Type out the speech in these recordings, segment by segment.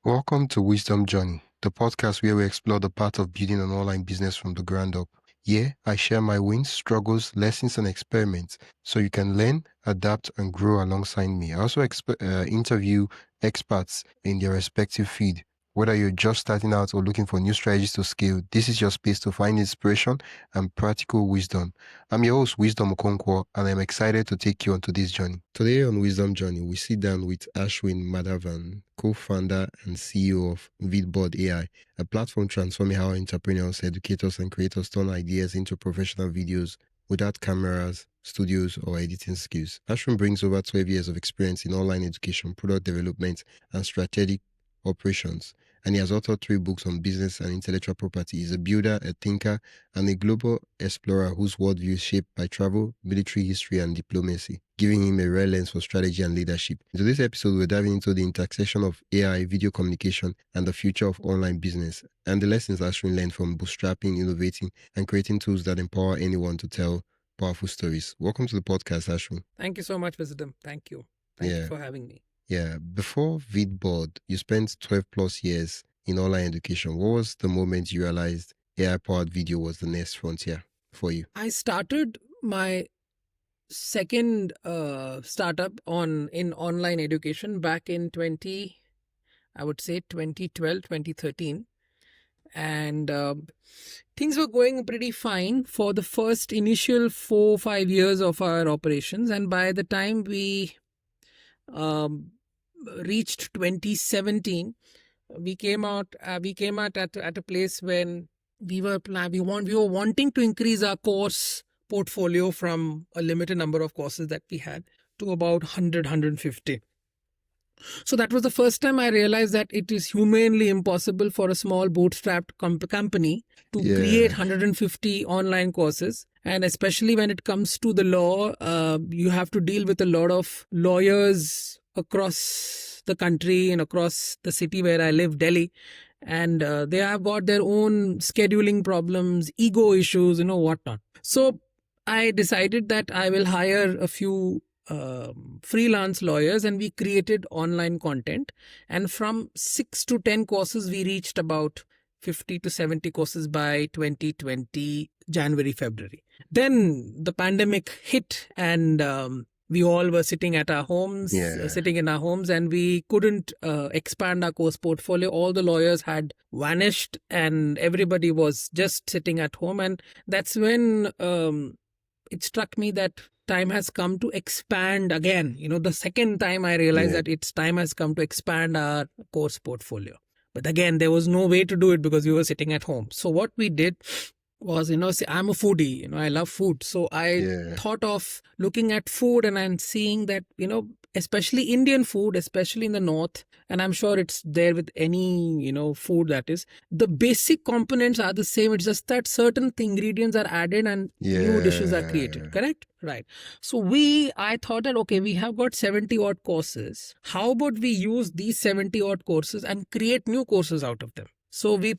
Welcome to Wisdom Journey, the podcast where we explore the path of building an online business from the ground up. Here, I share my wins, struggles, lessons, and experiments so you can learn, adapt, and grow alongside me. I also interview experts in their respective field. Whether you're just starting out or looking for new strategies to scale, this is your space to find inspiration and practical wisdom. I'm your host, Wisdom Okonkwo, and I'm excited to take you on today's journey. Today on Wisdom Journey, we sit down with Ashwin Madhavan, co-founder and CEO of Vidboard AI, a platform transforming how entrepreneurs, educators, and creators turn ideas into professional videos without cameras, studios, or editing skills. Ashwin brings over 12 years of experience in online education, product development, and strategic operations, and he has authored 3 books on business and intellectual property. He's a builder, a thinker, and a global explorer whose worldview is shaped by travel, military history, and diplomacy, giving him a rare lens for strategy and leadership. In today's episode, we're diving into the intersection of AI, video communication, and the future of online business, and the lessons Ashwin learned from bootstrapping, innovating, and creating tools that empower anyone to tell powerful stories. Welcome to the podcast, Ashwin. Thank you so much, Wisdom. Thank you. Thank you for having me. Yeah. Before Vidboard, you spent 12 plus years in online education. What was the moment you realized AI-powered video was the next frontier for you? I started my second startup in online education back in 2012, 2013. And things were going pretty fine for the first initial 4-5 years of our operations. And by the time we reached 2017, we came out at a place when we were wanting to increase our course portfolio from a limited number of courses that we had to about 150. So that was the first time I realized that it is humanly impossible for a small bootstrapped company to create 150 online courses. And especially when it comes to the law, you have to deal with a lot of lawyers across the country and across the city where I live, Delhi. And they have got their own scheduling problems, ego issues, whatnot. So I decided that I will hire a few freelance lawyers, and we created online content. And from 6 to 10 courses, we reached about 50 to 70 courses by 2020, January, February. Then the pandemic hit, and we all were sitting in our homes, and we couldn't expand our course portfolio. All the lawyers had vanished, and everybody was just sitting at home. And that's when it struck me that time has come to expand again. The second time I realized that it's time has come to expand our course portfolio. But again, there was no way to do it because we were sitting at home. So what we did was, I'm a foodie, I love food. So I thought of looking at food, and I'm seeing that, especially Indian food, especially in the north, and I'm sure it's there with any, food that is, the basic components are the same. It's just that certain ingredients are added and new dishes are created, correct? Right. So I thought that, okay, we have got 70 odd courses. How about we use these 70 odd courses and create new courses out of them? So we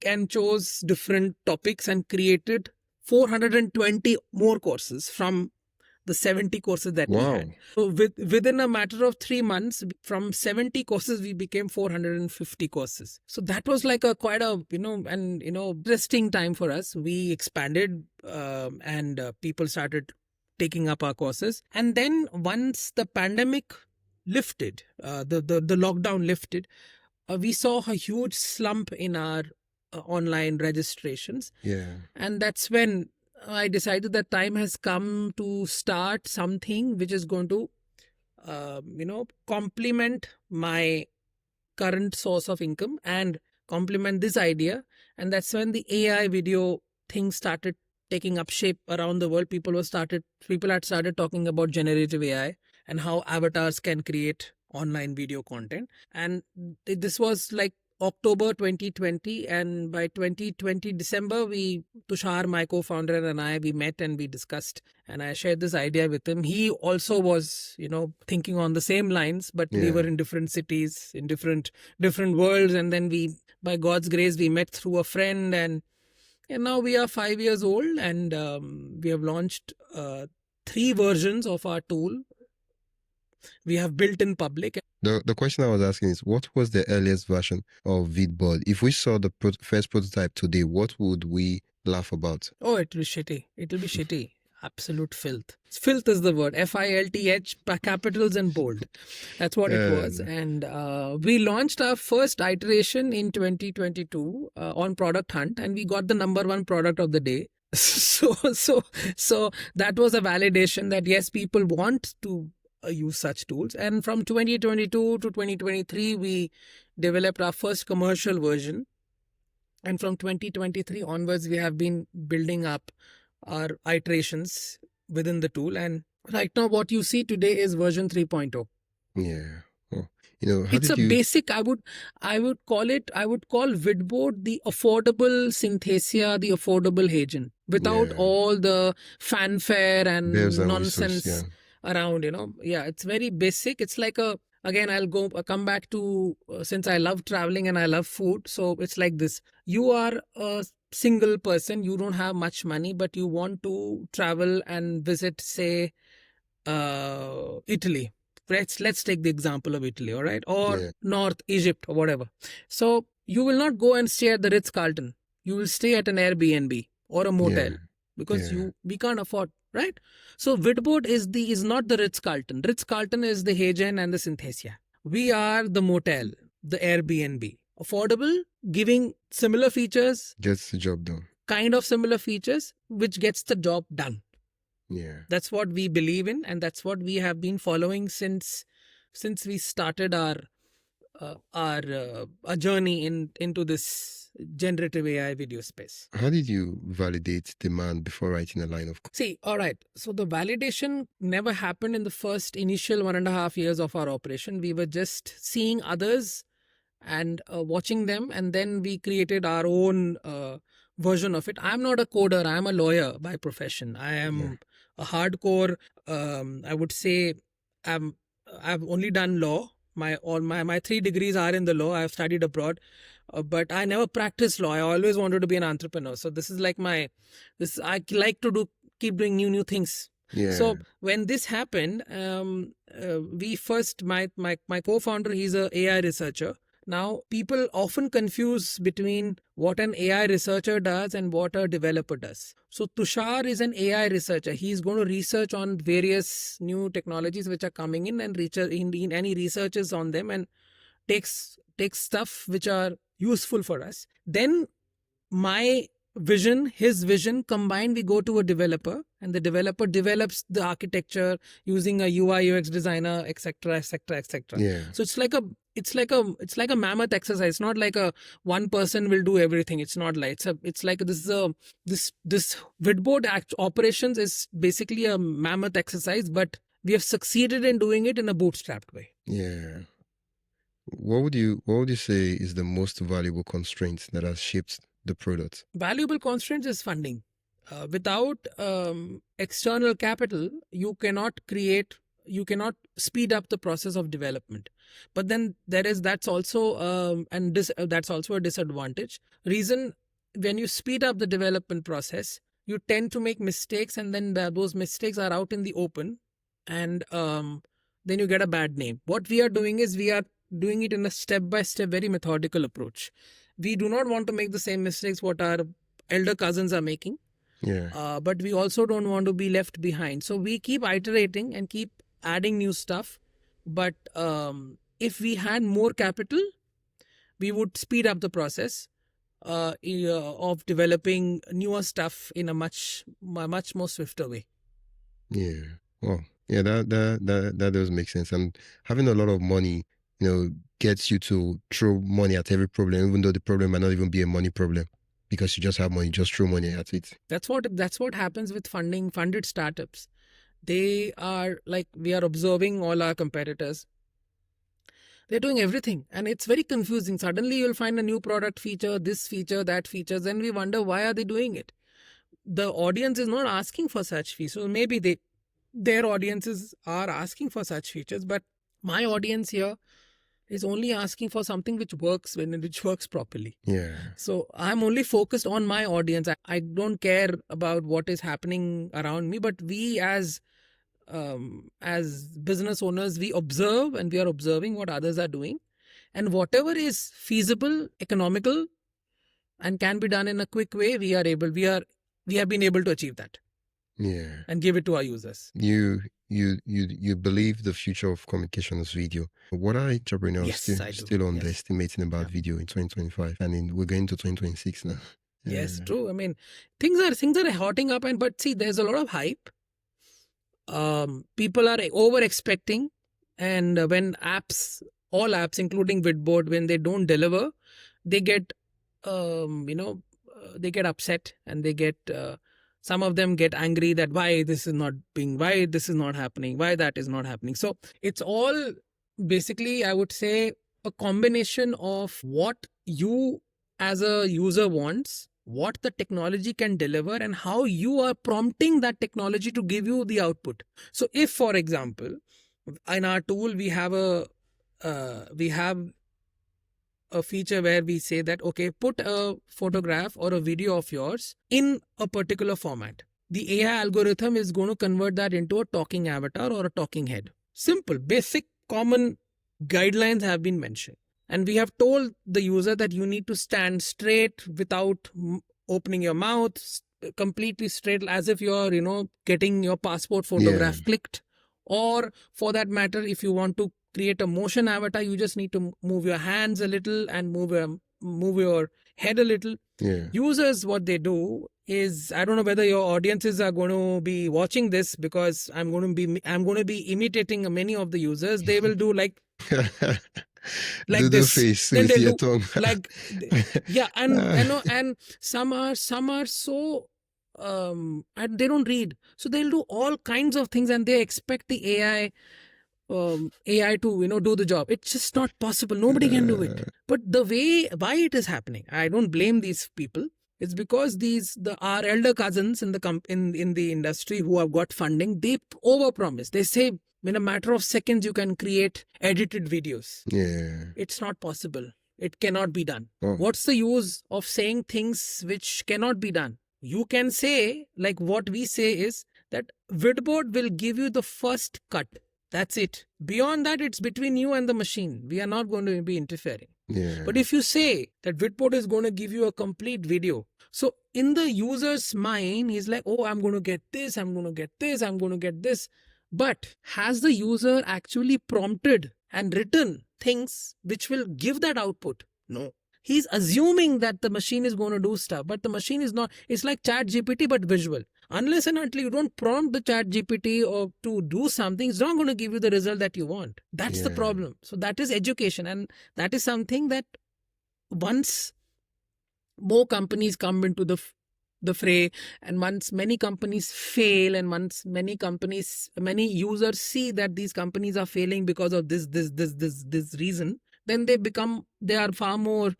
and chose different topics and created 420 more courses from the 70 courses that we had. So within a matter of 3 months, from 70 courses, we became 450 courses. So that was like quite a interesting time for us. We expanded and people started taking up our courses. And then once the pandemic lifted, the lockdown lifted, we saw a huge slump in our online registrations. And that's when I decided that time has come to start something which is going to complement my current source of income and complement this idea. And that's when the AI video thing started taking up shape around the world. People had started talking about generative AI and how avatars can create online video content. And this was like October 2020, and by 2020 December, Tushar, my co-founder, and I, we met and we discussed, and I shared this idea with him. He also was, thinking on the same lines, but we were in different cities, in different worlds. And then by God's grace, we met through a friend, and now we are 5 years old, and we have launched 3 versions of our tool. We have built in public. The question I was asking is, what was the earliest version of Vidboard? If we saw the first prototype today, what would we laugh about? Oh, it will be shitty. It will be shitty. Absolute filth. Filth is the word. FILTH, capitals and bold. That's what it was. And we launched our first iteration in 2022 on Product Hunt, and we got the #1 product of the day. So that was a validation that yes, people want to use such tools. And from 2022 to 2023, we developed our first commercial version. And from 2023 onwards, we have been building up our iterations within the tool. And right now, what you see today is version 3.0. Yeah. Well, how It's did a you... basic, I would call Vidboard the affordable Synthesia, the affordable Hagen, without Yeah. all the fanfare and Bells and nonsense whistles, around, Yeah, it's very basic. It's like again, I'll come back to, since I love traveling and I love food. So it's like this. You are a single person, you don't have much money, but you want to travel and visit, say, Italy. Let's take the example of Italy, all right? Or Yeah. North Egypt or whatever. So you will not go and stay at the Ritz-Carlton. You will stay at an Airbnb or a motel, Yeah. because Yeah. we can't afford, right? So Vidboard is not the Ritz-Carlton. Ritz-Carlton is the Hagen and the Synthesia. We are the motel, the Airbnb. Affordable, giving similar features, Gets the job done. kind of similar features, which gets the job done. Yeah. That's what we believe in, and that's what we have been following since we started our journey into this generative AI video space. How did you validate demand before writing a line of code? See, all right. So the validation never happened in the first initial 1.5 years of our operation. We were just seeing others and watching them, and then we created our own version of it. I'm not a coder. I'm a lawyer by profession. I am a hardcore. I would say I've only done law. My 3 degrees are in the law. I've studied abroad, but I never practiced law. I always wanted to be an entrepreneur. So this is like I like to keep doing new things. Yeah. So when this happened, we first, my co-founder, he's a AI researcher. Now, people often confuse between what an AI researcher does and what a developer does. So Tushar is an AI researcher. He's going to research on various new technologies which are coming in, and any researches on them, and takes stuff which are useful for us. Then my vision, his vision combined, we go to a developer, and the developer develops the architecture using a UI UX designer, etc., etc., etc. Yeah. So it's like a mammoth exercise. It's not like a one person will do everything. It's not like this Vidboard operations is basically a mammoth exercise, but we have succeeded in doing it in a bootstrapped way. Yeah. What would you say is the most valuable constraint that has shaped the product? Valuable constraints is funding. Without external capital, you cannot speed up the process of development. But then that's also that's also a disadvantage. Reason, when you speed up the development process, you tend to make mistakes, and then those mistakes are out in the open, and then you get a bad name. What we are doing is we are doing it in a step-by-step, very methodical approach. We do not want to make the same mistakes what our elder cousins are making. Yeah. But we also don't want to be left behind. So we keep iterating and keep adding new stuff. But if we had more capital, we would speed up the process of developing newer stuff in a much more swifter way. Yeah. Well, yeah, that does make sense. And having a lot of money, gets you to throw money at every problem, even though the problem might not even be a money problem, because you just have money, just throw money at it. That's what happens with funded startups. They are like, we are observing all our competitors. They're doing everything, and it's very confusing. Suddenly you'll find a new product feature, this feature, that feature, then we wonder, why are they doing it? The audience is not asking for such features. So maybe their audiences are asking for such features, but my audience here is only asking for something which works properly. Yeah. So I'm only focused on my audience. I don't care about what is happening around me, but we as as business owners, we observe and we are observing what others are doing, and whatever is feasible, economical, and can be done in a quick way, we have been able to achieve that. Yeah. And give it to our users. You believe the future of communication is video. What are entrepreneurs Yes, I do. still underestimating about video in 2025? And we're going to 2026 now. Yes, true. I mean, things are hotting up, but see, there's a lot of hype. People are over expecting, and when all apps, including Vidboard, when they don't deliver, they get, they get upset, and they get. Some of them get angry that why this is not happening, why that is not happening. So it's all basically, I would say, a combination of what you as a user wants, what the technology can deliver, and how you are prompting that technology to give you the output. So if, for example, in our tool, we have a feature where we say that, okay, put a photograph or a video of yours in a particular format. The AI algorithm is going to convert that into a talking avatar or a talking head. Simple, basic, common guidelines have been mentioned. And we have told the user that you need to stand straight without opening your mouth, completely straight, as if you're, getting your passport photograph clicked. Or for that matter, if you want to create a motion avatar, you just need to move your hands a little and move your head a little. Users, what they do is, I don't know whether your audiences are going to be watching this, because I'm going to be imitating many of the users. They will do like do this. The face then with they'll your do tongue. and some are so and they don't read, so they'll do all kinds of things, and they expect the AI to do the job. It's just not possible. Nobody can do it. But why it is happening, I don't blame these people. It's because our elder cousins in the industry who have got funding, they overpromise. They say in a matter of seconds you can create edited videos. It's not possible. It cannot be done. What's the use of saying things which cannot be done? You can say, like what we say is that Vidboard will give you the first cut. That's it. Beyond that, it's between you and the machine. We are not going to be interfering. But if you say that Vidboard is going to give you a complete video, so in the user's mind, he's like, oh, I'm going to get this, I'm going to get this, I'm going to get this. But has the user actually prompted and written things which will give that output? No. He's assuming that the machine is going to do stuff, but the machine is not. It's like ChatGPT, but visual. Unless and until you don't prompt the ChatGPT or to do something, it's not going to give you the result that you want. That's the problem. So that is education, and that is something that once more companies come into the fray, and once many companies fail, and once many users see that these companies are failing because of this reason, then they are far more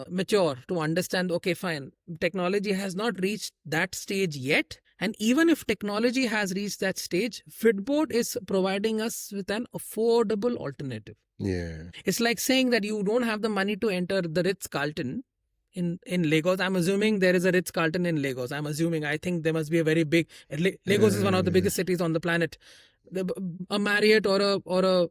mature to understand, okay, fine, technology has not reached that stage yet. And even if technology has reached that stage, Vidboard is providing us with an affordable alternative. It's like saying that you don't have the money to enter the Ritz-Carlton in Lagos. I'm assuming there is a Ritz-Carlton in Lagos. I think there must be a very big. Lagos is one of the biggest cities on the planet. A Marriott or a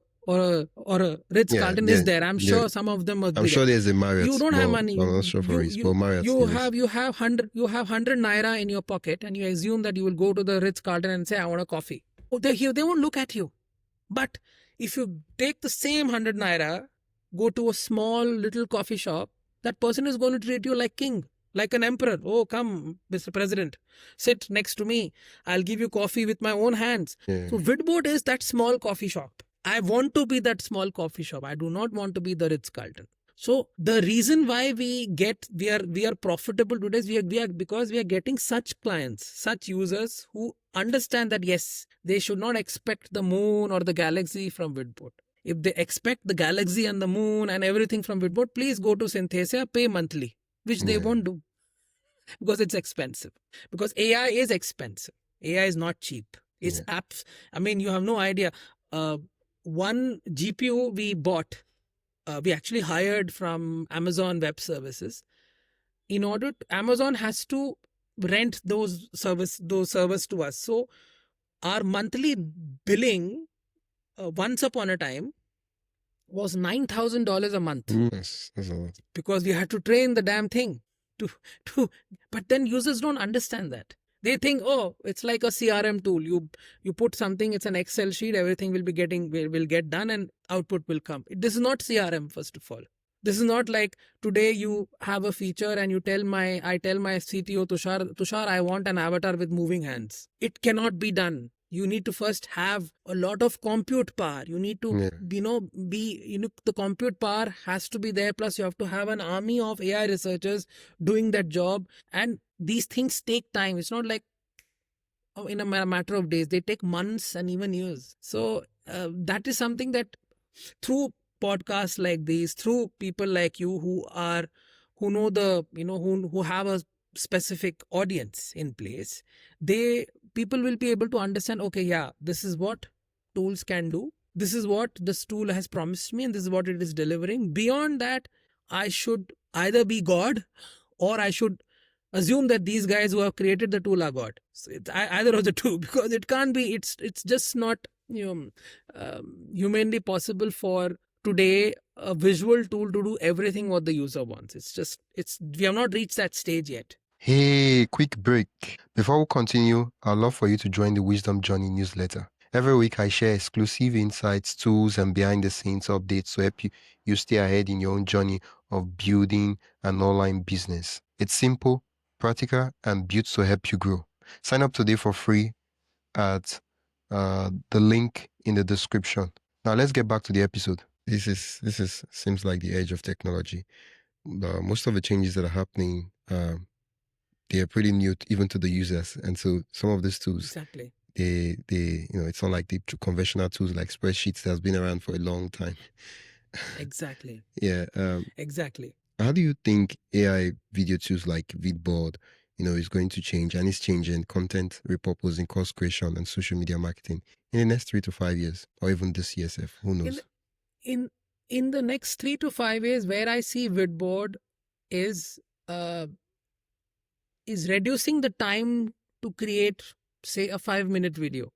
Ritz-Carlton is there. I'm sure some of them must be. I'm sure there's a Marriott. You don't have money. I'm not sure for it, but Marriott. You have 100 naira in your pocket, and you assume that you will go to the Ritz-Carlton and say, I want a coffee. They won't look at you. But if you take the same 100 naira, go to a small little coffee shop, that person is going to treat you like king, like an emperor. Oh, come, Mr. President, sit next to me. I'll give you coffee with my own hands. So Vidboard is that small coffee shop. I want to be that small coffee shop. I do not want to be the Ritz-Carlton. So the reason why we are profitable today is because we are getting such clients, such users who understand that yes, they should not expect the moon or the galaxy from Vidboard. If they expect the galaxy and the moon and everything from Vidboard, please go to Synthesia, pay monthly, which they won't do because it's expensive. Because AI is expensive. AI is not cheap. It's apps. I mean, you have no idea. One GPU we bought, we actually hired from Amazon Web Services. Amazon has to rent those servers to us. So our monthly billing once upon a time was $9,000 a month. That's a lot. Because we had to train the damn thing to but then users don't understand that. They think, oh, it's like a CRM tool. You put something, it's an Excel sheet, everything will get done and output will come. This is not CRM, first of all. This is not like today you have a feature and I tell my CTO Tushar, I want an avatar with moving hands. It cannot be done. You need to first have a lot of compute power. You need to, the compute power has to be there. Plus you have to have an army of AI researchers doing that job. And these things take time. It's not like in a matter of days. They take months and even years. So that is something that through podcasts like these, through people like you who know who have a specific audience in place, people will be able to understand, okay, yeah, this is what tools can do. This is what this tool has promised me and this is what it is delivering. Beyond that, I should either be God or I should assume that these guys who have created the tool are God. So it's either of the two, because it can't be, it's just not humanly possible for today a visual tool to do everything what the user wants. We have not reached that stage yet. Hey, quick break. Before we continue, I'd love for you to join the Wisdom Journey newsletter. Every week, I share exclusive insights, tools, and behind-the-scenes updates to help you stay ahead in your own journey of building an online business. It's simple, practical, and built to help you grow. Sign up today for free at the link in the description. Now, let's get back to the episode. This seems like the edge of technology. Most of the changes that are happening, they are pretty new even to the users, and so some of these tools, exactly, they it's not like the conventional tools like spreadsheets that's been around for a long time. Exactly. Yeah. Exactly. How do you think AI video tools like Vidboard, is going to change, and is changing content repurposing, course creation, and social media marketing in the next 3 to 5 years, or even this year? Who knows? In the next 3 to 5 years, where I see Vidboard is reducing the time to create, say, a 5-minute video.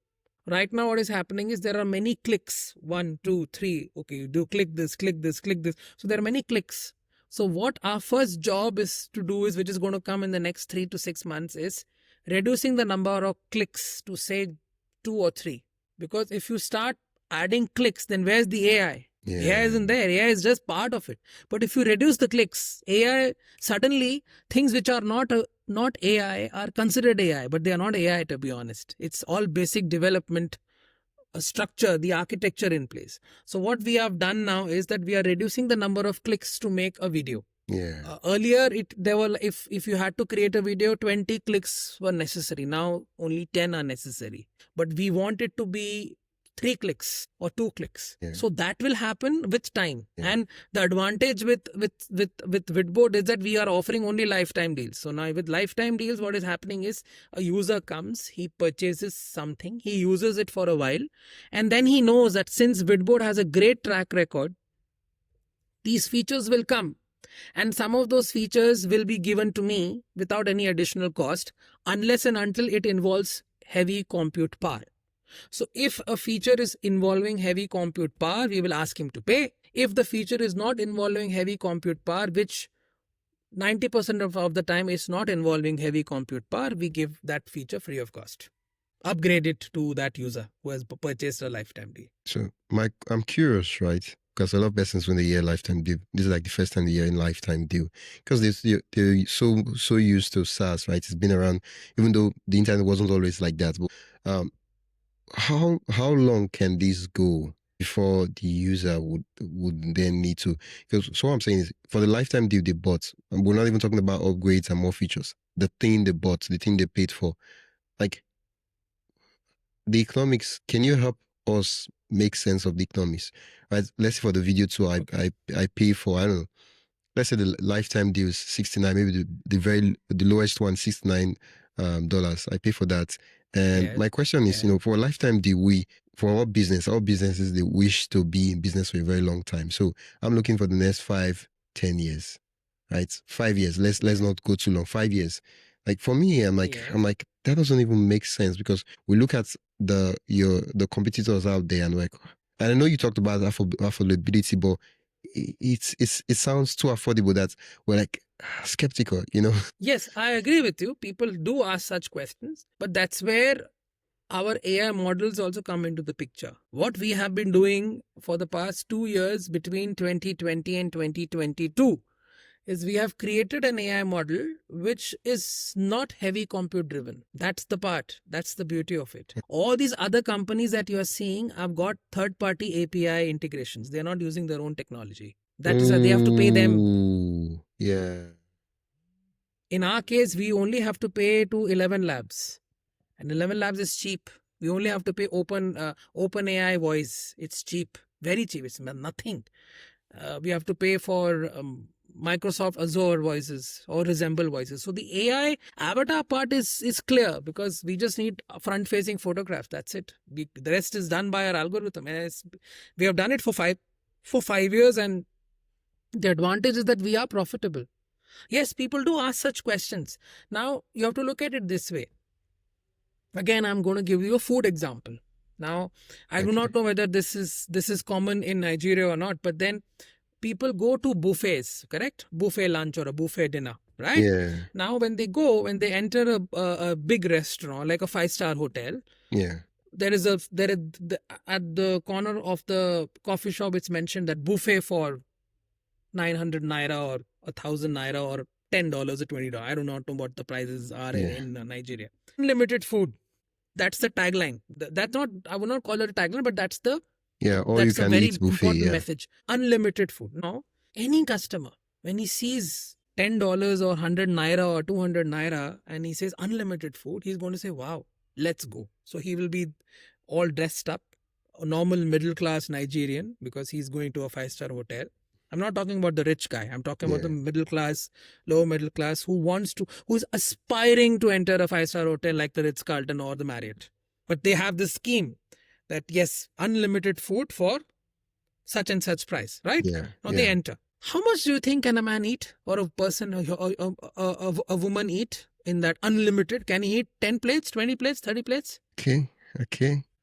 Right now, what is happening is there are many clicks. 1, 2, 3. Okay, you do click this, click this, click this. So there are many clicks. So what our first job is to do is, which is going to come in the next 3 to 6 months, is reducing the number of clicks to say 2 or 3. Because if you start adding clicks, then where's the AI? Yeah. AI isn't there. AI is just part of it. But if you reduce the clicks, AI, suddenly things which are not AI are considered AI, but they are not AI, to be honest. It's all basic development structure, the architecture in place. So what we have done now is that we are reducing the number of clicks to make a video. Yeah. Earlier, if you had to create a video, 20 clicks were necessary. Now only 10 are necessary. But we want it to be 3 clicks or 2 clicks. Yeah. So that will happen with time. Yeah. And the advantage with Vidboard is that we are offering only lifetime deals. So now with lifetime deals, what is happening is a user comes, he purchases something, he uses it for a while, and then he knows that since Vidboard has a great track record, these features will come. And some of those features will be given to me without any additional cost, unless and until it involves heavy compute power. So if a feature is involving heavy compute power, we will ask him to pay. If the feature is not involving heavy compute power, which 90% of the time is not involving heavy compute power, we give that feature free of cost. Upgrade it to that user who has purchased a lifetime deal. So, Mike, I'm curious, right? Because a lot of persons, when they hear lifetime deal, this is like the first time they hear lifetime deal. Because they're so used to SaaS, right? It's been around, even though the internet wasn't always like that. But how long can this go before the user would then need to? Because so what I'm saying is, for the lifetime deal they bought, and we're not even talking about upgrades and more features. The thing they bought, the thing they paid for, like the economics. Can you help us make sense of the economics? Right? Let's say for the video too, I pay for, I don't know, let's say the lifetime deal is $69, maybe the lowest one $69 dollars. I pay for that. And Yes. my question is, for a lifetime deal, for our businesses, they wish to be in business for a very long time. So I'm looking for the next 5-10 years, right? 5 years. Let's not go too long. 5 years. Like for me, Yes. I'm like, that doesn't even make sense because we look at the competitors out there and like, and I know you talked about affordability, but it sounds too affordable that we're like skeptical, you know? Yes, I agree with you. People do ask such questions, but that's where our AI models also come into the picture. What we have been doing for the past 2 years between 2020 and 2022 is we have created an AI model which is not heavy compute driven. That's the part. That's the beauty of it. All these other companies that you are seeing have got third party API integrations. They're not using their own technology. That is why they have to pay them. Ooh, yeah. In our case, we only have to pay to 11 labs. And 11 labs is cheap. We only have to pay open AI voice. It's cheap, very cheap. It's nothing. We have to pay for Microsoft Azure voices or Resemble voices. So the AI avatar part is clear because we just need front facing photographs. That's it. The rest is done by our algorithm. And we have done it for 5 years, and the advantage is that we are profitable. Yes, people do ask such questions. Now you have to look at it this way. Again, I'm going to give you a food example. Now, I do not know whether this is common in Nigeria or not, but then people go to buffets, correct? Buffet lunch or a buffet dinner, right? Yeah. Now, when they enter a big restaurant like a 5-star hotel, Yeah. at the corner of the coffee shop, it's mentioned that buffet for 900 naira or 1,000 naira or $10 or $20. I do not know what the prices are in Nigeria. Unlimited food. That's the tagline. That's not, I would not call it a tagline, but that's the all you can very eat buffet, important message. Unlimited food. Now, any customer, when he sees $10 or 100 naira or 200 naira and he says unlimited food, he's going to say, wow, let's go. So he will be all dressed up, a normal middle class Nigerian, because he's going to a 5-star hotel. I'm not talking about the rich guy. I'm talking about the middle class, lower middle class who's aspiring to enter a 5-star hotel like the Ritz-Carlton or the Marriott. But they have this scheme that yes, unlimited food for such and such price, right? Now they enter. How much do you think can a man eat, or a person, or a woman eat in that unlimited? Can he eat 10 plates, 20 plates, 30 plates? Okay.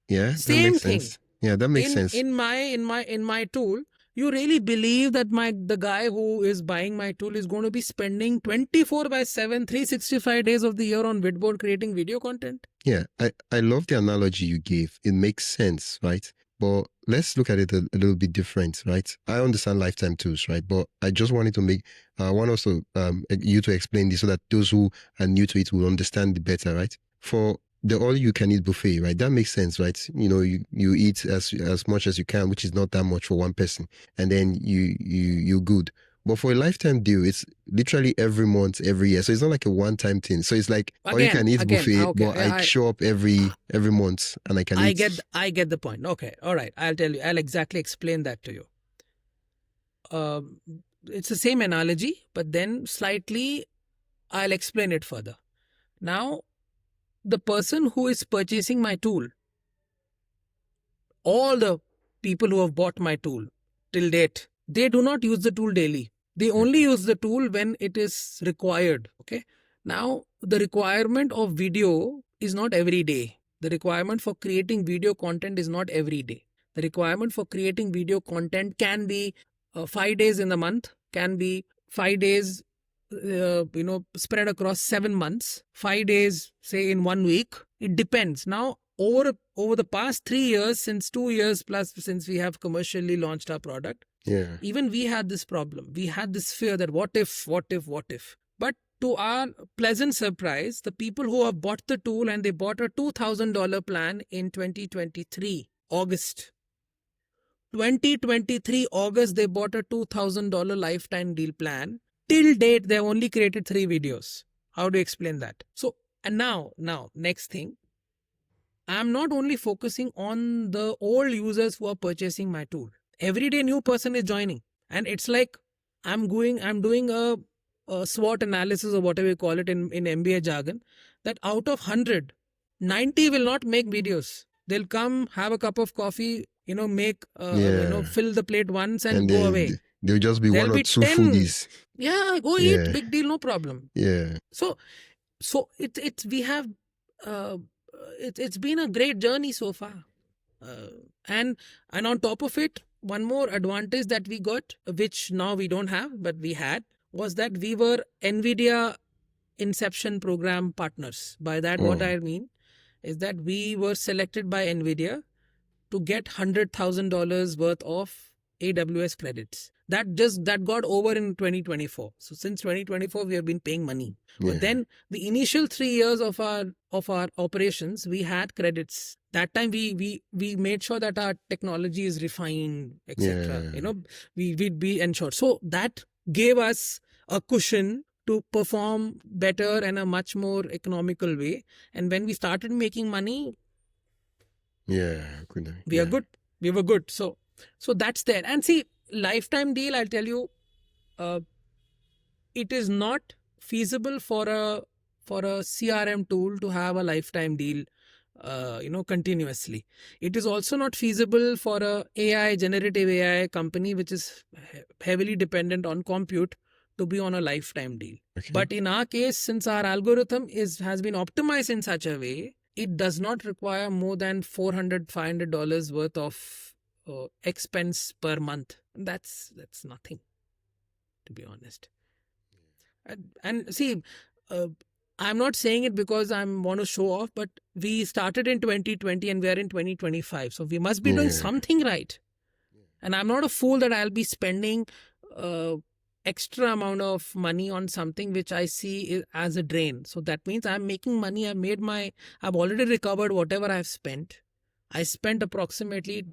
Yeah, same that makes thing. Sense. Yeah, that makes sense. In my tool, you really believe that the guy who is buying my tool is going to be spending 24/7, 365 days of the year on Vidboard creating video content? Yeah, I love the analogy you gave. It makes sense, right? But let's look at it a little bit different, right? I understand lifetime tools, right? But I just wanted to I want also you to explain this so that those who are new to it will understand it better, right? For the all you can eat buffet, right? That makes sense, right? You know, you eat as much as you can, which is not that much for one person, and then you're good. But for a lifetime deal, it's literally every month, every year. So it's not like a one-time thing. So it's like all you can eat buffet, okay. but I show up every month and I can eat. I get the point. Okay, all right. I'll tell you. I'll exactly explain that to you. It's the same analogy, but then slightly I'll explain it further. Now, the person who is purchasing my tool, all the people who have bought my tool till date, they do not use the tool daily. They only use the tool when it is required. Okay. Now, the requirement of video is not every day. The requirement for creating video content is not every day. The requirement for creating video content can be 5 days in the month, can be 5 days spread across 7 months, 5 days, say in 1 week. It depends. Now, over the past 3 years, since 2 years plus, since we have commercially launched our product, even we had this problem. We had this fear that what if? But to our pleasant surprise, the people who have bought the tool and they bought a $2,000 plan in 2023, August. 2023 August, they bought a $2,000 lifetime deal plan. Till date, they have only created 3 videos. How do you explain that? So, and now, next thing. I'm not only focusing on the old users who are purchasing my tool. Every day, new person is joining. And it's like I'm doing a SWOT analysis or whatever you call it in MBA jargon, that out of 100, 90 will not make videos. They'll come, have a cup of coffee, make, fill the plate once and go away. There'll just be There'll one or be two 10. foodies. Yeah, go eat. Big deal, no problem. Yeah. So we have it's been a great journey so far. And on top of it, one more advantage that we got, which now we don't have, but we had, was that we were NVIDIA Inception Program partners. By that, what I mean is that we were selected by NVIDIA to get $100,000 worth of AWS credits. That got over in 2024. So since 2024, we have been paying money. Yeah. But then the initial 3 years of our operations, we had credits. That time we made sure that our technology is refined, etc. Yeah. You know, we'd be ensured. So that gave us a cushion to perform better and a much more economical way. And when we started making money, yeah, we are good. We were good. So that's there. And see, lifetime deal, I'll tell you, it is not feasible for a CRM tool to have a lifetime deal, continuously. It is also not feasible for a generative AI company, which is heavily dependent on compute, to be on a lifetime deal. Okay. But in our case, since our algorithm has been optimized in such a way, it does not require more than $400-$500 worth of expense per month. That's nothing, to be honest. And see, I'm not saying it because I want to show off, but we started in 2020 and we are in 2025. So we must be doing something right. And I'm not a fool that I'll be spending extra amount of money on something which I see as a drain. So that means I'm making money. I've already recovered whatever I've spent. I spent approximately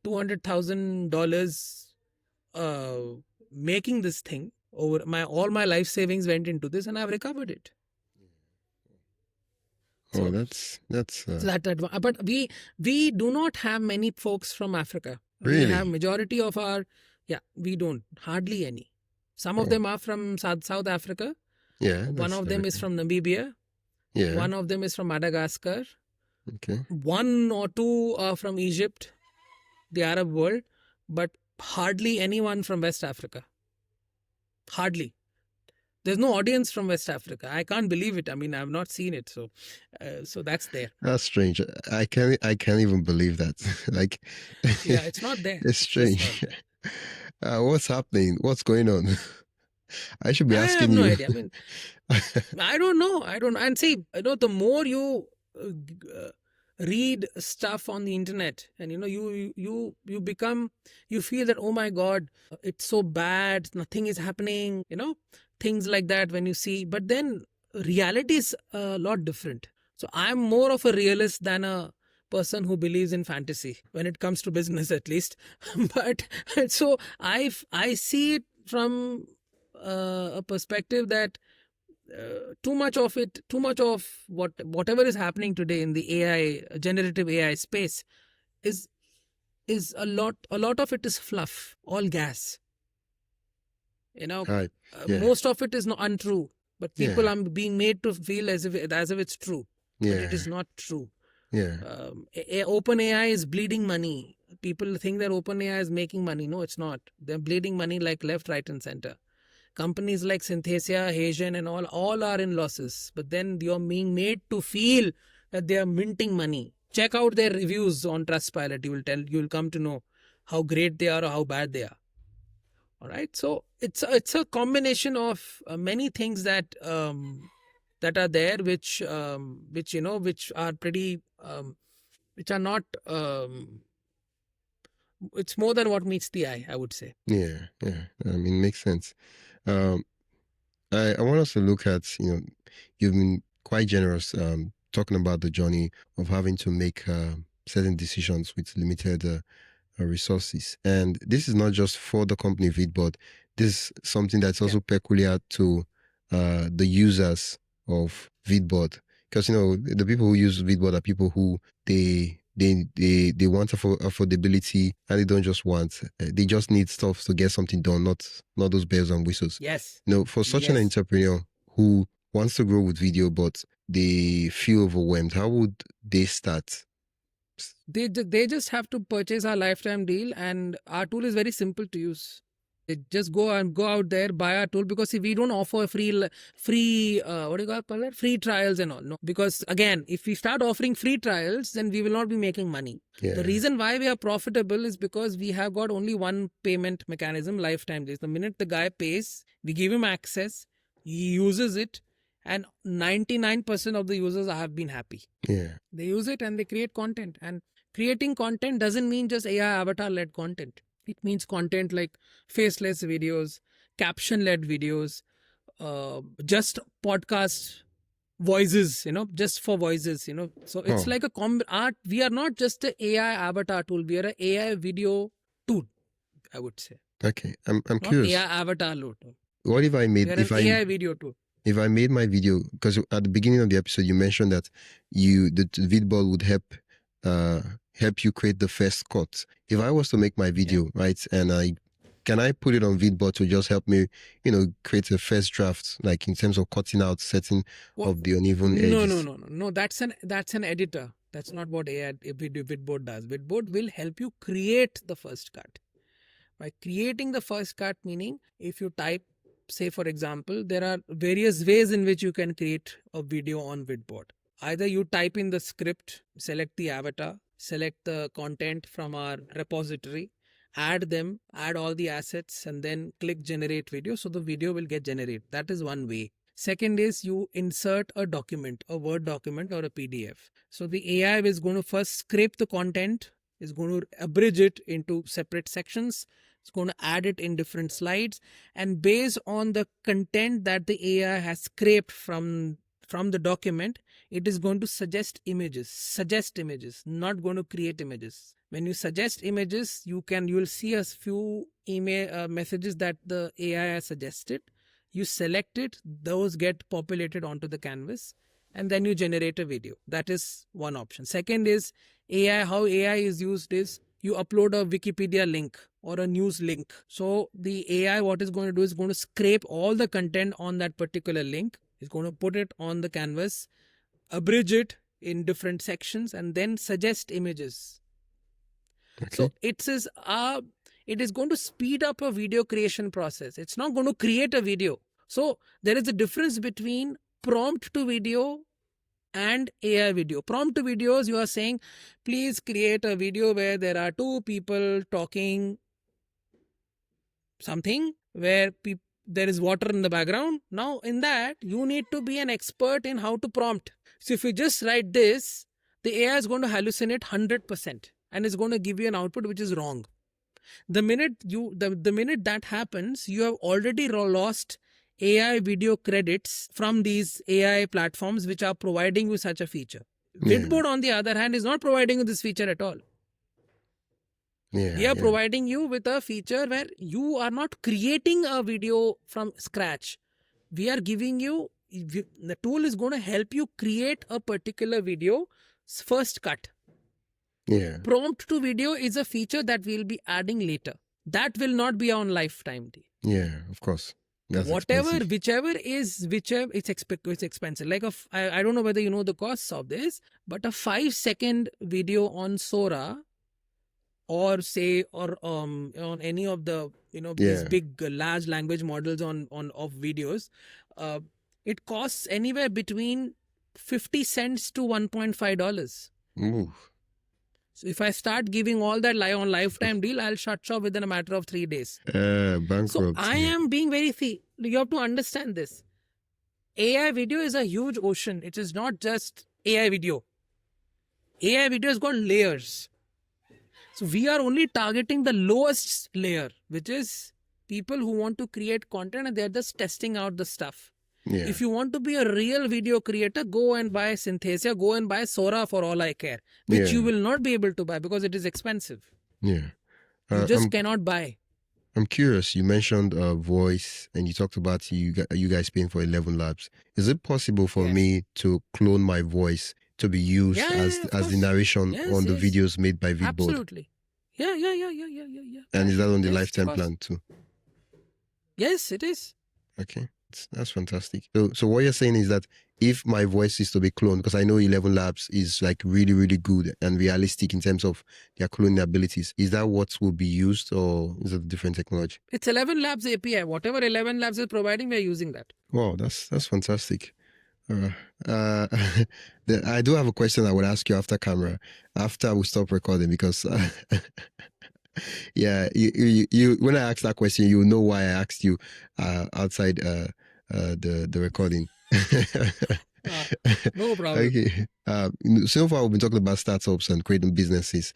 $200,000 making this thing. All my life savings went into this, and I've recovered it. Oh, that's but we do not have many folks from Africa. Really? We have majority of we don't, hardly any. Some of them are from South Africa. Yeah. One of them is from Namibia. Yeah. One of them is from Madagascar. Okay. 1 or 2 are from Egypt, the Arab world, but hardly anyone from West Africa. Hardly. There's no audience from West Africa. I can't believe it. I mean, I've not seen it. So that's there. That's strange. I can't even believe that. Like, yeah, it's not there. It's strange. What's happening? What's going on? I should be asking you. I have no idea. I mean, I don't know. And see, the more you read stuff on the internet, and you feel that, oh my God, it's so bad, nothing is happening, things like that when you see. But then reality is a lot different. So I'm more of a realist than a person who believes in fantasy when it comes to business, at least. But so I see it from a perspective that too much of whatever is happening today in the generative AI space is a lot of it is fluff, all gas. Right. Yeah. Most of it is not untrue, but people are being made to feel as if it's true. But it is not true. Yeah. OpenAI is bleeding money. People think that OpenAI is making money. No, it's not. They're bleeding money like left, right, and center. Companies like Synthesia, Hagen, and all are in losses. But then you're being made to feel that they are minting money. Check out their reviews on Trustpilot. You will come to know how great they are or how bad they are. All right. So it's a combination of many things that are there, which are pretty, which are not. It's more than what meets the eye, I would say. Yeah. I mean, makes sense. I want us to look at, you've been quite generous talking about the journey of having to make certain decisions with limited resources. And this is not just for the company Vidboard. This is something that's also peculiar to the users of Vidboard. Because, the people who use Vidboard are people who they want affordability, and they don't just want, they just need stuff to get something done, not those bells and whistles. Yes. For such an entrepreneur who wants to grow with video, but they feel overwhelmed, how would they start? They just have to purchase our lifetime deal, and our tool is very simple to use. Just go out there, buy our tool, because see, we don't offer free what do you call it, free trials and all. No, because again, if we start offering free trials, then we will not be making money. Yeah. The reason why we are profitable is because we have got only one payment mechanism, lifetime days. The minute the guy pays, we give him access, he uses it, and 99% of the users have been happy. Yeah. They use it and they create content. And creating content doesn't mean just AI avatar-led content. It means content like faceless videos, caption-led videos, just podcast voices, just for voices, So it's like a art. We are not just an AI avatar tool. We are an AI video tool, I would say. Okay, I'm Not curious. AI avatar tool. What if I made We are an AI video tool. If I made my video, because at the beginning of the episode you mentioned that the Vidboard would help you create the first cut. If I was to make my video, right, and can I put it on Vidboard to just help me, create a first draft, like in terms of cutting out certain of the uneven edges? No. That's an editor. That's not what Vidboard does. Vidboard will help you create the first cut. By creating the first cut, meaning if you type, say for example, there are various ways in which you can create a video on Vidboard. Either you type in the script, select the avatar, select the content from our repository, add all the assets, and then click generate video. So the video will get generated. That is one way. Second is you insert a document, a Word document or a PDF. So the AI is going to first scrape the content, is going to abridge it into separate sections. It's going to add it in different slides, and based on the content that the AI has scraped from the document, it is going to suggest images, not going to create images. When you suggest images, you will see a few email messages that the AI has suggested. You select it, those get populated onto the canvas, and then you generate a video. That is one option. Second is AI. How AI is used is you upload a Wikipedia link or a news link. So the AI, what is going to do is going to scrape all the content on that particular link. It's going to put it on the canvas, abridge it in different sections, and then suggest images. Okay. So it is going to speed up a video creation process. It's not going to create a video. So there is a difference between prompt to video and AI video. Prompt to videos, you are saying, please create a video where there are two people talking something, where there is water in the background. Now in that, you need to be an expert in how to prompt. So if you just write this, the AI is going to hallucinate 100% and is going to give you an output which is wrong. The minute that happens, you have already lost AI video credits from these AI platforms which are providing you such a feature. Vidboard, on the other hand, is not providing you this feature at all. They are providing you with a feature where you are not creating a video from scratch. We are giving you, the tool is going to help you create a particular video first cut. Prompt to video is a feature that we'll be adding later. That will not be on lifetime deal. Yeah, of course. That's whichever expensive. it's expensive. Like I don't know whether you know the costs of this, but a 5-second video on Sora, or on any of the these big large language models of videos, it costs anywhere between 50 cents to $1.5. So if I start giving all that on lifetime deal, I'll shut shop within a matter of 3 days. Bankrupt. So I am being very you have to understand this. AI video is a huge ocean. It is not just AI video. AI video has got layers. So we are only targeting the lowest layer, which is people who want to create content and they're just testing out the stuff. If you want to be a real video creator, go and buy Synthesia, go and buy Sora for all I care, which you will not be able to buy because it is expensive. You just cannot buy. I'm curious, you mentioned voice and you talked about you guys paying for 11 labs. Is it possible for me to clone my voice to be used as the narration on the videos made by Vidboard? Absolutely. Yeah. And is that on the lifetime plan too? Yes, it is. Okay. That's fantastic. So what you're saying is that if my voice is to be cloned, because I know 11 Labs is like really, really good and realistic in terms of their cloning abilities, is that what will be used, or is it a different technology? It's 11 Labs API. Whatever 11 Labs is providing, we're using that. Wow, that's fantastic. I do have a question I would ask you after camera, after we stop recording, because yeah, you when I asked that question, you know why I asked you outside the recording. No problem. Okay. So far we've been talking about startups and creating businesses.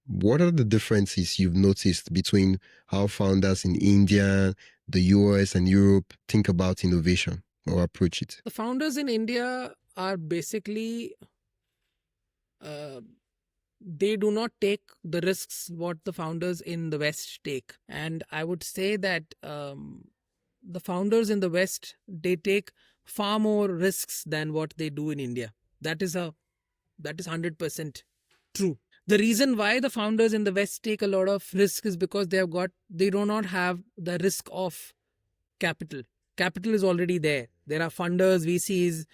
What are the differences you've noticed between how founders in India, the US, and Europe think about innovation or approach it? The founders in India are basically, they do not take the risks what the founders in the West take. And I would say that the founders in the West, they take far more risks than what they do in India. That is 100% true. The reason why the founders in the West take a lot of risk is because they do not have the risk of capital. Capital is already there. There are funders, VCs,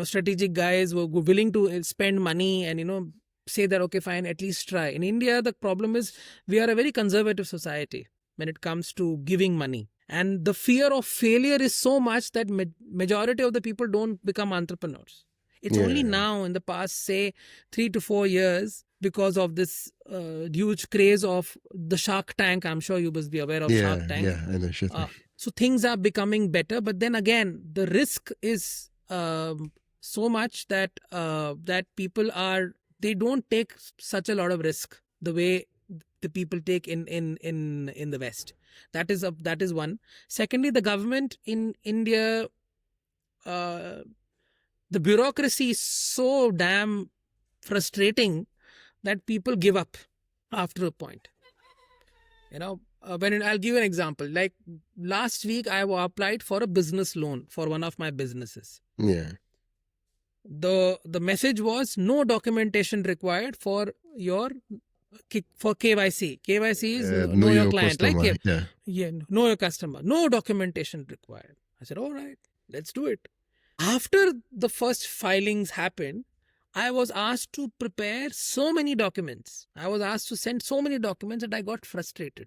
strategic guys who are willing to spend money and, say that, okay, fine, at least try. In India, the problem is we are a very conservative society when it comes to giving money. And the fear of failure is so much that majority of the people don't become entrepreneurs. It's only now in the past, say, 3 to 4 years, because of this huge craze of the Shark Tank. I'm sure you must be aware of Shark Tank. Yeah, I know. Sure. So things are becoming better. But then again, the risk is so much that people they don't take such a lot of risk the way the people take in the West. That is one. Secondly, the government in India, the bureaucracy is so damn frustrating that people give up after a point. I'll give you an example. Like last week, I applied for a business loan for one of my businesses. Yeah. The message was no documentation required for KYC. KYC is know your client, customer. like know your customer. No documentation required. I said, all right, let's do it. After the first filings happened, I was asked to prepare so many documents. I was asked to send so many documents that I got frustrated.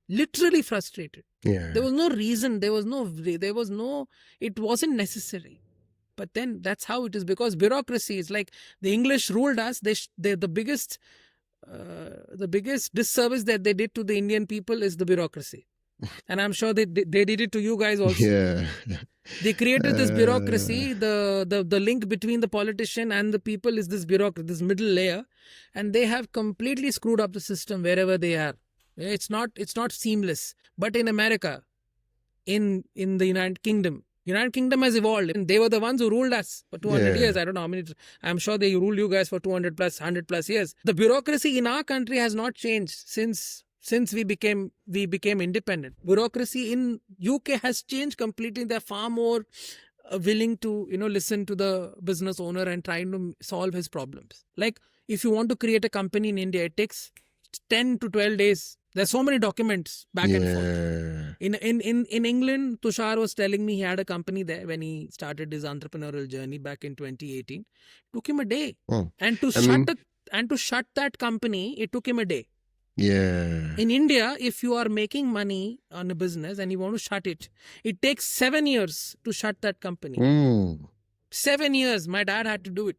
Literally frustrated. Yeah. There was no reason. It wasn't necessary. But then that's how it is, because bureaucracy is like the English ruled us. The biggest disservice that they did to the Indian people is the bureaucracy. And I'm sure they did it to you guys also. Yeah. They created this bureaucracy. The link between the politician and the people is this bureaucracy, this middle layer, and they have completely screwed up the system wherever they are. It's not seamless. But in America, in the United Kingdom has evolved, and they were the ones who ruled us for 200 years. I don't know how many. I'm sure they ruled you guys for 200 plus, 100 plus years. The bureaucracy in our country has not changed since we became independent. Bureaucracy in UK has changed completely. They're far more willing to listen to the business owner and trying to solve his problems. Like if you want to create a company in India, it takes 10 to 12 days. There's so many documents back and forth. In England, Tushar was telling me he had a company there when he started his entrepreneurial journey back in 2018. It took him a day. Oh. And to shut that company, it took him a day. Yeah. In India, if you are making money on a business and you want to shut it, it takes 7 years to shut that company. 7 years. My dad had to do it.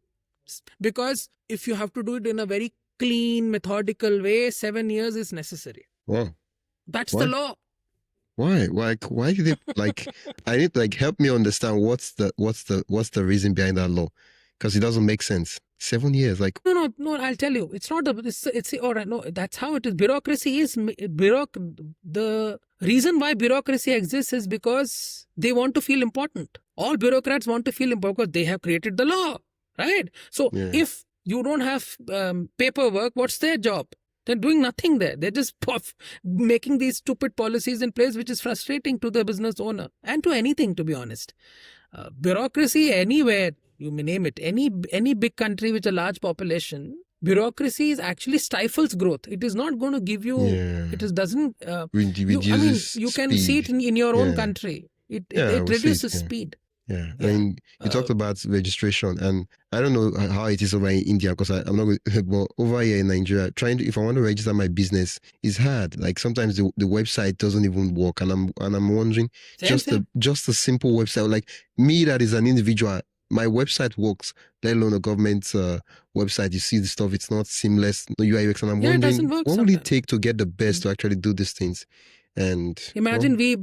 Because if you have to do it in a very clean, methodical way, 7 years is necessary. Wow. That's the law. Why? Why did it I need help me understand what's the reason behind that law? Because it doesn't make sense. 7 years, No, I'll tell you. It's not it's all right. No, that's how it is. Bureaucracy is the reason why bureaucracy exists is because they want to feel important. All bureaucrats want to feel important because they have created the law, right? So if you don't have paperwork, what's their job? They're doing nothing there. They're just making these stupid policies in place, which is frustrating to the business owner and to anything, to be honest. Bureaucracy anywhere, you may name it, any big country with a large population, bureaucracy is actually stifles growth. It is not going to give you, it doesn't, you can see it in your own country. It Yeah, I would say reduces speed. Yeah, I Yeah. mean, you talked about registration, and I don't know how it is over in India because I'm not. But over here in Nigeria, if I want to register my business, it's hard. Like sometimes the website doesn't even work, and I'm wondering Same. just a simple website. Like me, that is an individual, my website works, let alone a government website. You see the stuff; it's not seamless, no UI UX, and I'm Yeah, it doesn't wondering work what will it sometimes. take to get the best to actually do these things. And Imagine we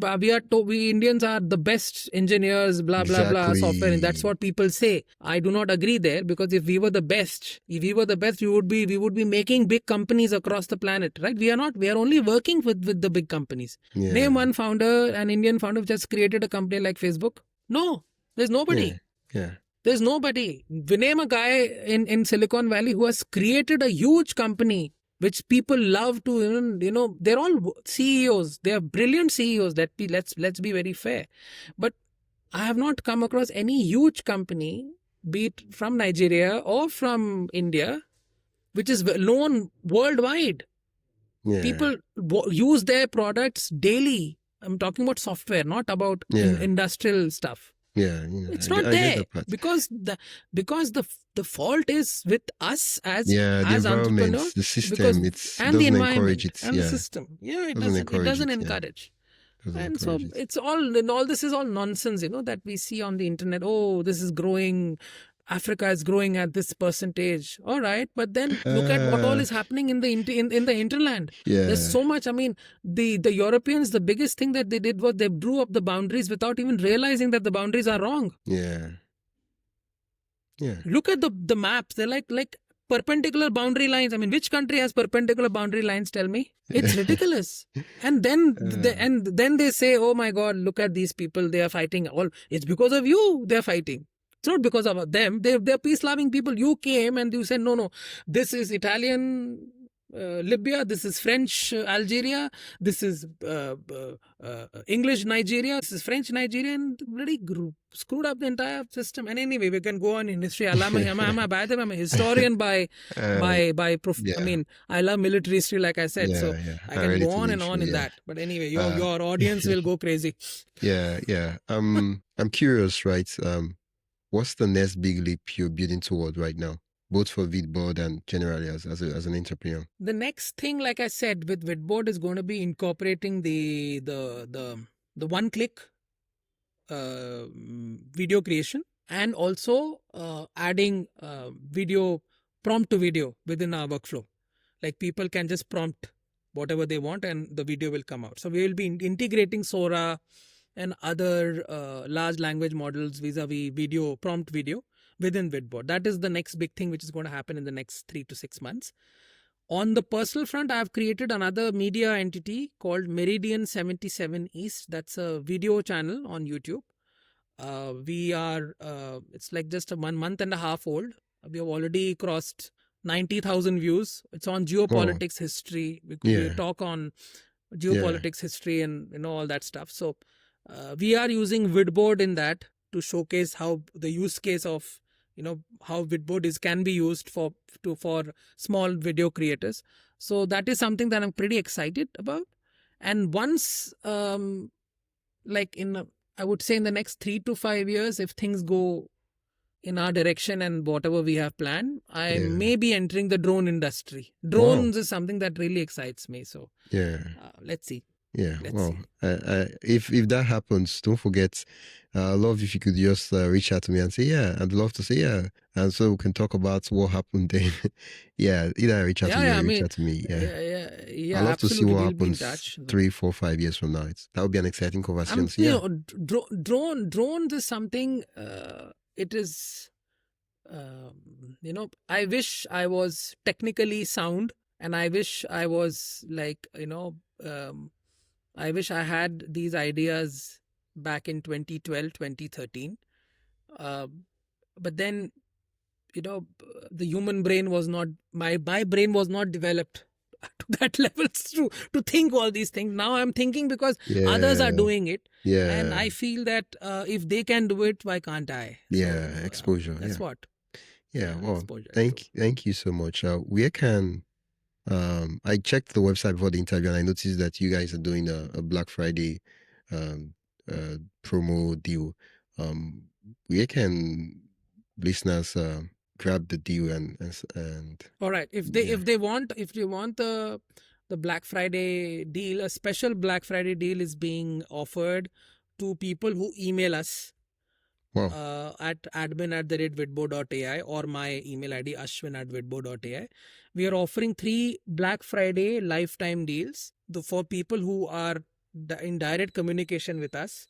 Indians are the best engineers, blah blah blah, software, and that's exactly. what people say. I do not agree there, because if we were the best, we would be making big companies across the planet, right? We are not. We are only working with the big companies. Yeah. Name one founder, an Indian founder, who just created a company like Facebook. No, there's nobody. Yeah. There's nobody. We name a guy in Silicon Valley who has created a huge company which people love to, they're all CEOs. They are brilliant CEOs. Let's be very fair. But I have not come across any huge company, be it from Nigeria or from India, which is known worldwide. Yeah. People use their products daily. I'm talking about software, not about industrial stuff. Yeah, It's not there because the fault is with us as the environment, entrepreneurs, the system, and the environment and the system. Yeah, it doesn't encourage. And so it's all this is all nonsense, that we see on the internet. Oh, this is growing. Africa is growing at this percentage. All right, but then look at what all is happening in the hinterland. There's so much. I mean, the Europeans, the biggest thing that they did was they drew up the boundaries without even realizing that the boundaries are wrong. Yeah. Look at the maps. They're like perpendicular boundary lines. I mean, which country has perpendicular boundary lines? Tell me. It's ridiculous. And then then they say, oh my God, look at these people. They are fighting. It's because of you they're fighting. It's not because of them. They're peace-loving people. You came and you said, no, this is Italian Libya, this is French Algeria, this is English Nigeria, this is French Nigeria, and really screwed up the entire system. And anyway, we can go on in history. I'm a historian by I mean, I love military history, like I said, so I can go on and on in that. But anyway, your audience will go crazy. Yeah. I'm curious, right? What's the next big leap you're building toward right now, both for Vidboard and generally as an entrepreneur? The next thing, like I said, with Vidboard is going to be incorporating the one-click video creation, and also adding video prompt to video within our workflow. Like people can just prompt whatever they want and the video will come out. So we will be integrating Sora and other large language models vis-a-vis prompt video within Vidboard. That is the next big thing which is going to happen in the next 3 to 6 months. On the personal front, I have created another media entity called Meridian 77 East. That's a video channel on YouTube. It's like just a 1 month and a half old. We have already crossed 90,000 views. It's on geopolitics history. We talk on geopolitics history and all that stuff. So we are using Vidboard in that to showcase how the use case of how Vidboard can be used for small video creators. So that is something that I'm pretty excited about. And once I would say in the next 3 to 5 years, if things go in our direction and whatever we have planned, I may be entering the drone industry. Drones is something that really excites me. So let's see. If that happens, don't forget, I'd love if you could just reach out to me and say, I'd love to say, and so we can talk about what happened then. Either reach out to you or reach out to me. I'd love to see what happens 3, 4, 5 years from now. That would be an exciting conversation. Drones is something, it is, I wish I was technically sound, and I wish I was I wish I had these ideas back in 2012, 2013. But then, the human brain was not, my brain was not developed to that level to think all these things. Now I'm thinking because others are doing it. And I feel that if they can do it, why can't I? Exposure. That's what. Well, thank you so much. Where can... I checked the website before the interview and I noticed that you guys are doing a Black Friday promo deal. Where can listeners grab the deal and All right. If they want the Black Friday deal, a special Black Friday deal is being offered to people who email us at admin@vidboard.ai or my email ID ashwin@vidboard.ai. We are offering 3 Black Friday lifetime deals for people who are in direct communication with us.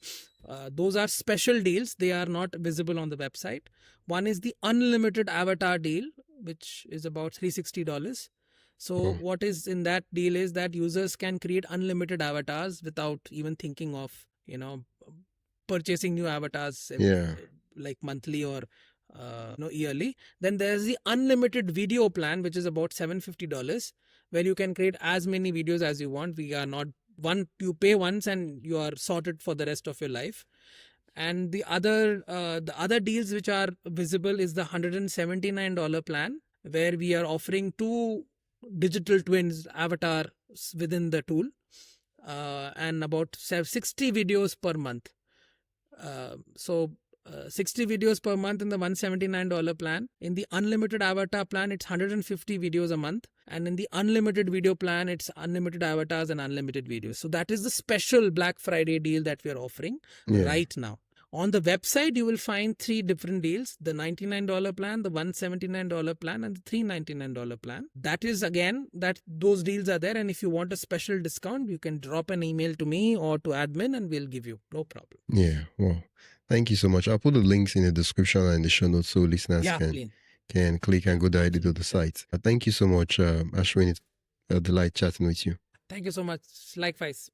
Those are special deals. They are not visible on the website. One is the unlimited avatar deal, which is about $360. So what is in that deal is that users can create unlimited avatars without even thinking of, purchasing new avatars like monthly or yearly. Then there's the unlimited video plan, which is about $750, where you can create as many videos as you want. We are not you pay once and you are sorted for the rest of your life. And the other deals which are visible is the $179 plan, where we are offering 2 digital twins avatars within the tool, and about 60 videos per month. So 60 videos per month in the $179 plan. In the unlimited avatar plan, it's 150 videos a month. And in the unlimited video plan, it's unlimited avatars and unlimited videos. So that is the special Black Friday deal that we are offering right now. On the website, you will find 3 different deals: the $99 plan, the $179 plan, and the $399 plan. That is, again, that those deals are there. And if you want a special discount, you can drop an email to me or to admin and we'll give you. No problem. Yeah, well, thank you so much. I'll put the links in the description and the show notes so listeners can click and go directly to the site. Thank you so much, Ashwin. It's a delight chatting with you. Thank you so much. Likewise.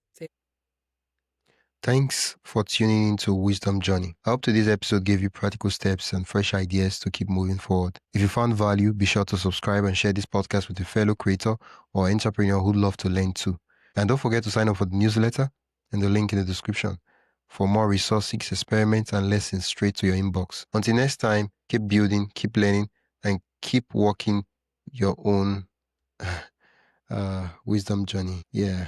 Thanks for tuning in to Wisdom Journey. I hope today's episode gave you practical steps and fresh ideas to keep moving forward. If you found value, be sure to subscribe and share this podcast with a fellow creator or entrepreneur who'd love to learn too. And don't forget to sign up for the newsletter and the link in the description for more resources, experiments, and lessons straight to your inbox. Until next time, keep building, keep learning, and keep walking your own wisdom journey. Yeah.